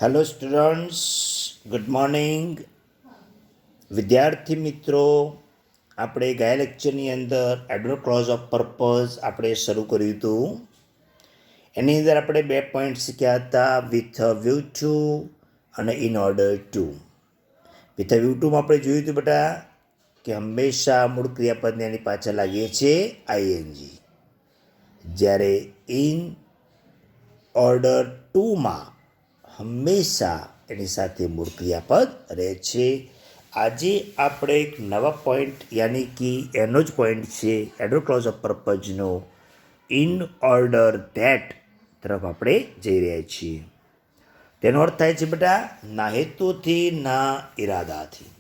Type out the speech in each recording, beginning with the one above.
Hello students, good morning. વિદ્યાર્થી મિત્રો, આપણે ગયા લેક્ચરની અંદર એડવર્બ ક્લોઝ ઓફ પર્પઝ આપણે શરૂ કર્યું હતું. એની અંદર આપણે 2 પોઈન્ટ શીખ્યા હતા, વિથ અ વ્યૂ ટુ અને in order to. With a view ટુમાં આપણે જોયું હતું બેટા કે હંમેશા મૂળ ક્રિયાપદને એની પાછળ લાગીએ છીએ આઈએનજી, જ્યારે ઇન ઓર્ડર ટુમાં હંમેશા એની સાથે મૂળ ક્રિયાપદ રહે છે. આજે આપણે એક નવા પોઈન્ટ, યાની કે એનો જ પોઈન્ટ છે એડવર્બ ક્લોઝ ઓફ પર્પઝનો ઇન ઓર્ડર ધેટ તરફ આપણે જઈ રહ્યા છીએ. તેનો અર્થ થાય છે બેટા ના હેતુથી ના ઈરાદાથી.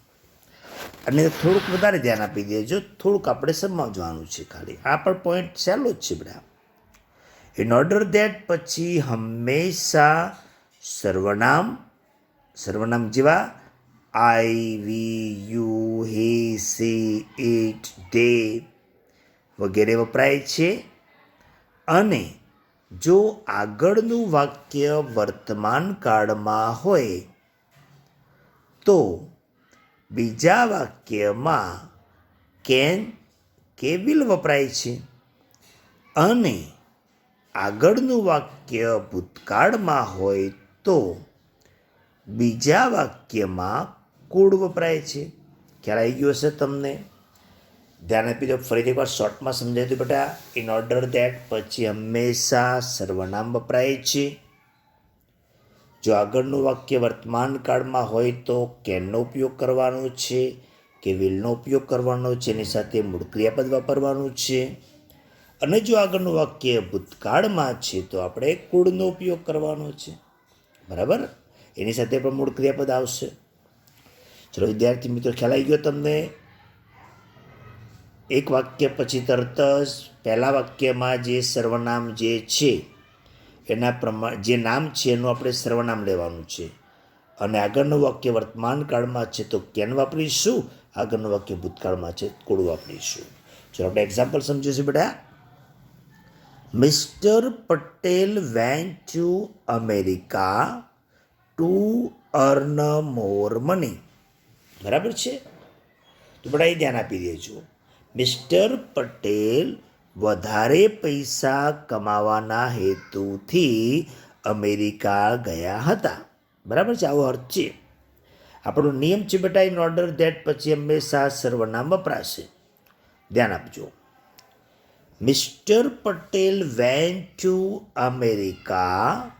અને થોડુંક વધારે ધ્યાન આપી દેજો, થોડુંક આપણે સમજવાનું છે ખાલી. આ પણ પોઈન્ટ સહેલો જ છે બેટા. ઇન ઓર્ડર ધેટ પછી હંમેશા સર્વનામ જેવા I, we, you, he, she, it, they વગેરે વપરાય છે. અને જો આગળનું વાક્ય વર્તમાન કાળમાં હોય તો બીજા વાક્યમાં કેન કે વિલ વપરાય છે. અને આગળનું વાક્ય ભૂતકાળમાં હોય તો બીજા વાક્યમાં કુડ વપરાય છે. ખ્યાલ આવી ગયો હશે તમને? ધ્યાન આપી દો. ફરીથી એકવાર શોર્ટમાં સમજાય તો બેટા, ઇન ઓર્ડર ધેટ પછી હંમેશા સર્વનામ વપરાય છે. જો આગળનું વાક્ય વર્તમાન કાળમાં હોય તો કેનનો ઉપયોગ કરવાનો છે, કે વિલનો ઉપયોગ કરવાનો છે, એની સાથે મૂળ ક્રિયાપદ વાપરવાનું છે. અને જો આગળનું વાક્ય ભૂતકાળમાં છે તો આપણે કુડનો ઉપયોગ કરવાનો છે. બરાબર? એની સાથે પણ મૂળ ક્રિયાપદ આવશે. ચલો વિદ્યાર્થી મિત્રો, ખ્યાલ આવી ગયો તમને? એક વાક્ય પછી તરત જ પહેલા વાક્યમાં જે સર્વનામ જે છે એના પ્રમાણે જે નામ છે એનું આપણે સર્વનામ લેવાનું છે. અને આગળનું વાક્ય વર્તમાન કાળમાં છે તો કેન વાપરીશું, આગળનું વાક્ય ભૂતકાળમાં છે કુડ વાપરીશું. ચલો આપણે એક્ઝામ્પલ સમજીશું બેટા. Mister Patel went to America to earn more money. બરાબર છે? તો બેટા એ ધ્યાન આપી દેજો. મિસ્ટર પટેલ વધારે પૈસા કમાવાના હેતુથી અમેરિકા ગયા હતા. બરાબર છે? આવો અર્થ છે. આપણો નિયમ છે બેટા, ઇન ઓર્ડર ધેટ પછી હંમેશા સર્વનામ વપરાશે. ધ્યાન આપજો. Mister Patel went to America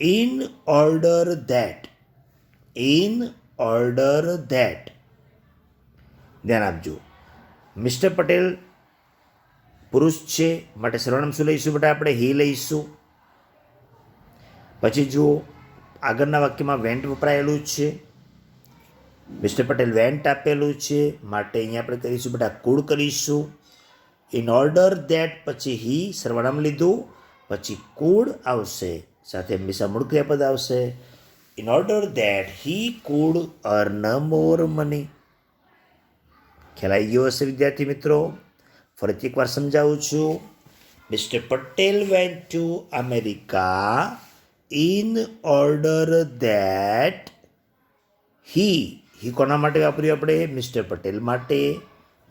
in order that. In order that. ધ્યાન આપજો. મિસ્ટર પટેલ પુરુષ છે માટે સર્વનામ શું લઈશું બેટા? આપણે હી લઈશું. પછી જુઓ આગળના વાક્યમાં વેન્ટ વપરાયેલું છે. મિસ્ટર પટેલ વેન્ટ આપેલું છે માટે અહીંયા આપણે કરીશું બેટા કુડ કરીશું. ઇન ઓર્ડર ધેટ પછી હી સર્વનામ લીધું, પછી કુડ આવશે, સાથે હંમેશા મૂળ ક્રિયાપદ આવશે. In order that he could earn more money. ખ્યાલ આવી ગયો હશે વિદ્યાર્થી મિત્રો? ફરીથી એકવાર સમજાવું છું. Mister Patel went to America in order that he કોના માટે વાપર્યું આપણે? મિસ્ટર પટેલ માટે.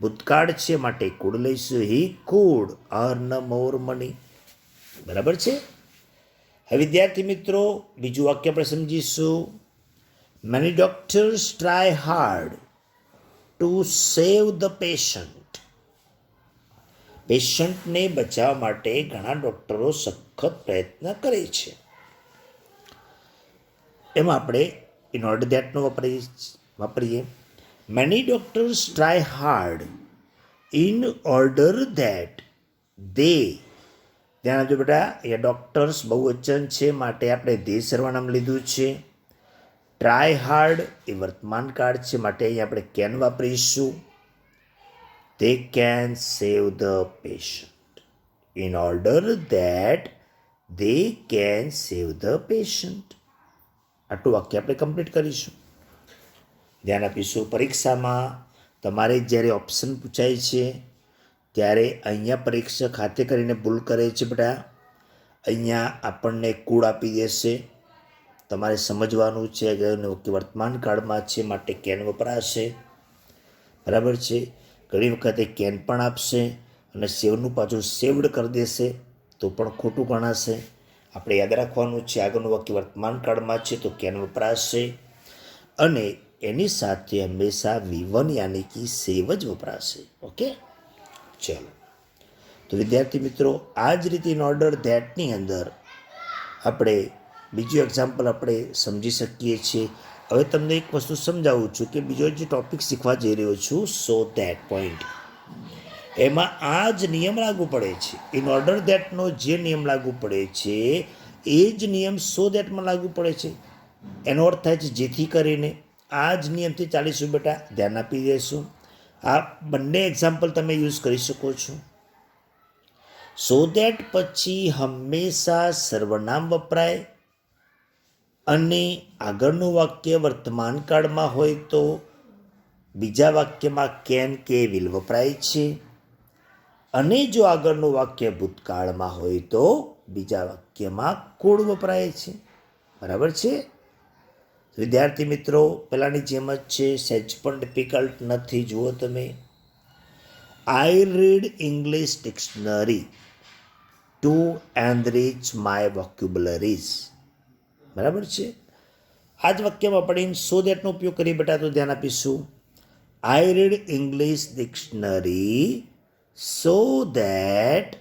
ભૂતકાળ છે માટે કુડ લઈશું. He could earn more money. બરાબર છે? હવે વિદ્યાર્થી મિત્રો, બીજું વાક્ય આપણે સમજીશું. Many doctors try hard to save the patient. પેશન્ટને બચાવવા માટે ઘણા ડૉક્ટરો સખત પ્રયત્ન કરે છે. એમાં આપણે ઇન ઓર્ડર ધેટનો વાપરીએ. Many doctors try hard in order that they. ધ્યાન આપજો બેટા, અહીંયા ડોક્ટર્સ બહુવચન છે માટે આપણે દે સર્વનામ લીધું છે. ટ્રાય હાર્ડ એ વર્તમાન કાળ છે માટે અહીંયા આપણે કેન વાપરીશું. They can save the patient. In order that they can save the patient. આટલું વાક્ય આપણે કમ્પ્લીટ કરીશું. ધ્યાન આપીશું. પરીક્ષામાં તમારે જ્યારે ઓપ્શન પૂછાય છે ત્યારે અહીંયા પરીક્ષક હાથે કરીને ભૂલ કરે છે બેટા. અહીંયા આપણને કુળ આપી દેશે. તમારે સમજવાનું છે કે વર્તમાન કાળમાં છે માટે કેન વપરાશે. બરાબર છે. ઘણી વખતે કેન પણ આપશે અને સેવનું પાછું સેવડ કરી દેશે તો પણ ખોટું ગણાશે. આપણે યાદ રાખવાનું છે આગળનું વાક્ય વર્તમાન કાળમાં છે તો કેન વપરાશે અને એની સાથે હંમેશા V1 યાની કે સેવ જ વપરાશે. ઓકે, ચાલો. તો વિદ્યાર્થી મિત્રો, આ જ રીતે ઇન ઓર્ડર ધેટની અંદર આપણે બીજું એક્ઝામ્પલ આપણે સમજી શકીએ છીએ. હવે તમને એક વસ્તુ સમજાવું છું કે બીજો જે ટોપિક શીખવા જઈ રહ્યો છું, સો ધેટ પોઈન્ટ, એમાં આ જ નિયમ લાગુ પડે છે. ઇન ઓર્ડર ધેટનો જે નિયમ લાગુ પડે છે એ જ નિયમ સો ધેટમાં લાગુ પડે છે. એનો અર્થ થાય છે જેથી કરીને આ જ નિયમથી ચાલીશું. બેટા ધ્યાન આપી દેશું. આ બંને એક્ઝામ્પલ તમે યુઝ કરી શકો છો. સો ધેટ પછી હંમેશા સર્વનામ વપરાય અને આગળનું વાક્ય વર્તમાન કાળમાં હોય તો બીજા વાક્યમાં કેન કે વિલ વપરાય છે અને જો આગળનું વાક્ય ભૂતકાળમાં હોય તો બીજા વાક્યમાં કુળ વપરાય છે. બરાબર છે વિદ્યાર્થી મિત્રો? પહેલાંની જેમ જ છે, સહેજ પણ ડિફિકલ્ટ નથી. જુઓ તમે, I read English dictionary to enrich my vocabularies. બરાબર છે. આ જ વાક્યમાં આપણે સો ધેટનો ઉપયોગ કરીએ બેટા તો ધ્યાન આપીશું. I read English dictionary so that,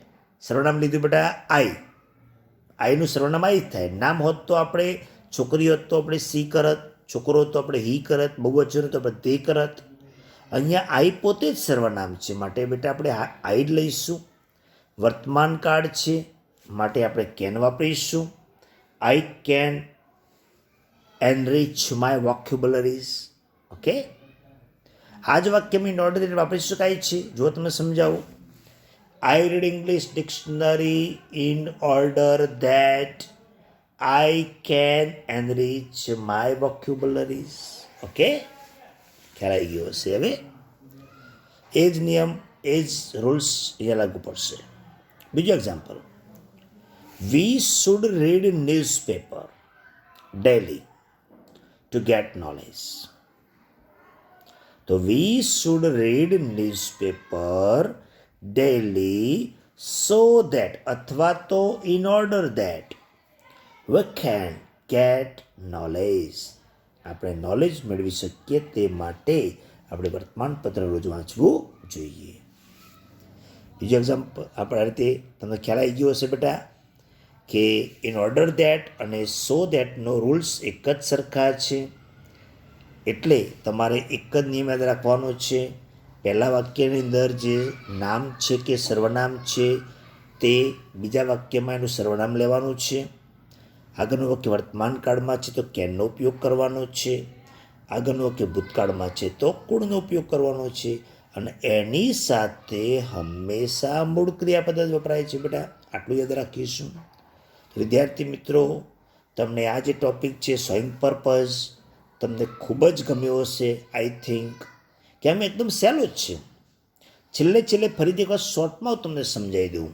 સર્વનામ લીધું બેટા આઈનું સર્વનામ આઈ જ થાય. નામ હોત તો આપણે, છોકરી હોત તો આપણે સી કરત, છોકરો હોત તો આપણે હી કરત, બહુવચન હોત તો આપણે તે કરત. અહીંયા આઈ પોતે જ સર્વનામ છે માટે બેટા આપણે આઈ જ લઈશું. વર્તમાન કાળ છે માટે આપણે કેન વાપરીશું. I can enrich my vocabularies. Okay, આ જ વાક્યમાં ઇન ઓર્ડર વાપરી શકાય છે. જો તમે સમજાવું, I read English dictionary in order that I can enrich my vocabularies. Okay, ખ્યાલ આવી ગયો હશે. હવે એ જ નિયમ, એ જ રૂલ્સ અહીંયા લાગુ પડશે. બીજું example, we should read newspaper daily to get knowledge. તો we should read newspaper daily so that અથવા તો in order that we can get knowledge. આપણે નોલેજ મેળવી શકીએ તે માટે આપણે વર્તમાનપત્ર રોજ વાંચવું જોઈએ. બીજું એક્ઝામ્પલ આપણે આ રીતે તમને ખ્યાલ આવી ગયો હશે બેટા કે ઇન ઓર્ડર ધેટ અને સો ધેટનો રૂલ્સ એક જ સરખા છે. એટલે તમારે એક જ નિયમ યાદ રાખવાનો છે. પહેલા વાક્યની અંદર જે નામ છે કે સર્વનામ છે તે બીજા વાક્યમાં એનું સર્વનામ લેવાનું છે. આગળનું વાક્ય વર્તમાન કાળમાં છે તો કેનનો ઉપયોગ કરવાનો છે. આગળનું વાક્ય ભૂતકાળમાં છે તો કુળનો ઉપયોગ કરવાનો છે. અને એની સાથે હંમેશા મૂળ ક્રિયાપદ જ વપરાય છે બેટા. આટલું યાદ રાખીશું. વિદ્યાર્થી મિત્રો, તમને આ જે ટોપિક છે શોઈંગ પર્પઝ તમને ખૂબ જ ગમ્યો હશે આઈ થિંક. કે આમ એકદમ સહેલો જ છે. છેલ્લે ફરીથી એકવાર શોર્ટમાં હું તમને સમજાવી દઉં.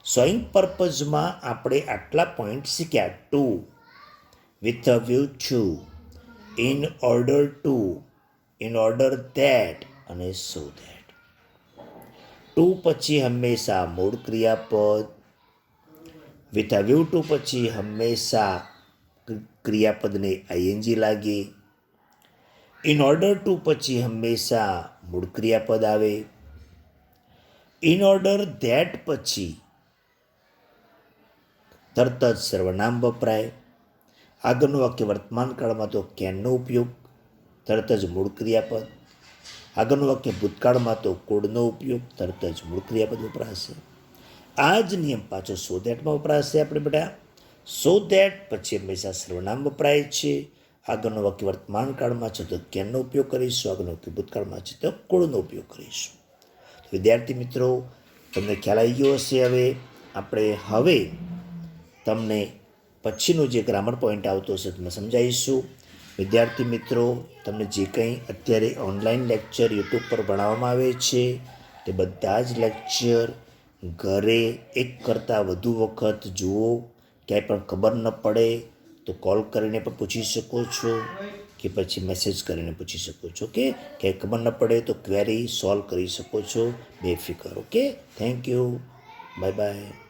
શોઈંગ પર્પઝમાં આપણે આટલા પોઈન્ટ શીખ્યા. To, with a view to, in order to, in order that અને સો ધેટ. ટુ પછી હંમેશા મૂળ ક્રિયાપદ, વિથ અ વ્યૂ ટુ પછી હંમેશા ક્રિયાપદને આઈએનજી લાગે. ઇન ઓર્ડર ટુ પછી હંમેશા મૂળ ક્રિયાપદ આવે. ઇન ઓર્ડર ધેટ પછી તરત જ સર્વનામ વપરાય. આગળનું વાક્ય વર્તમાન કાળમાં તો કેનનો ઉપયોગ, તરત જ મૂળ ક્રિયાપદ. આગળનું વાક્ય ભૂતકાળમાં તો કુળનો ઉપયોગ, તરત જ મૂળ ક્રિયાપદ વપરાશે. આ જ નિયમ પાછો સો ધેટમાં વપરાશે. આપણે બેટા સો ધેટ પછી હંમેશા સર્વનામ વપરાય છે. આગળનું વાક્ય વર્તમાન કાળમાં છે તો કેનનો ઉપયોગ કરીશું. આગળનું વાક્ય ભૂતકાળમાં છે તો કુળનો ઉપયોગ કરીશું. વિદ્યાર્થી મિત્રો, તમને ખ્યાલ આવી ગયો હશે. હવે તમને પછીનો જે ગ્રામર પોઈન્ટ આવતો હશે તમે સમજાવીશું. વિદ્યાર્થી મિત્રો, તમને જે કંઈ અત્યારે ઓનલાઈન લેક્ચર યુટ્યુબ પર ભણાવવામાં આવે છે તે બધા જ લેક્ચર ઘરે એક કરતાં વધુ વખત જુઓ. ક્યાંય પણ ખબર ન પડે તો કોલ કરીને પણ પૂછી શકો છો કે પછી મેસેજ કરીને પૂછી શકો છો. ઓકે, ક્યાંય ખબર ન પડે તો ક્વેરી સોલ્વ કરી શકો છો બેફિકર. Okay, thank you, bye by.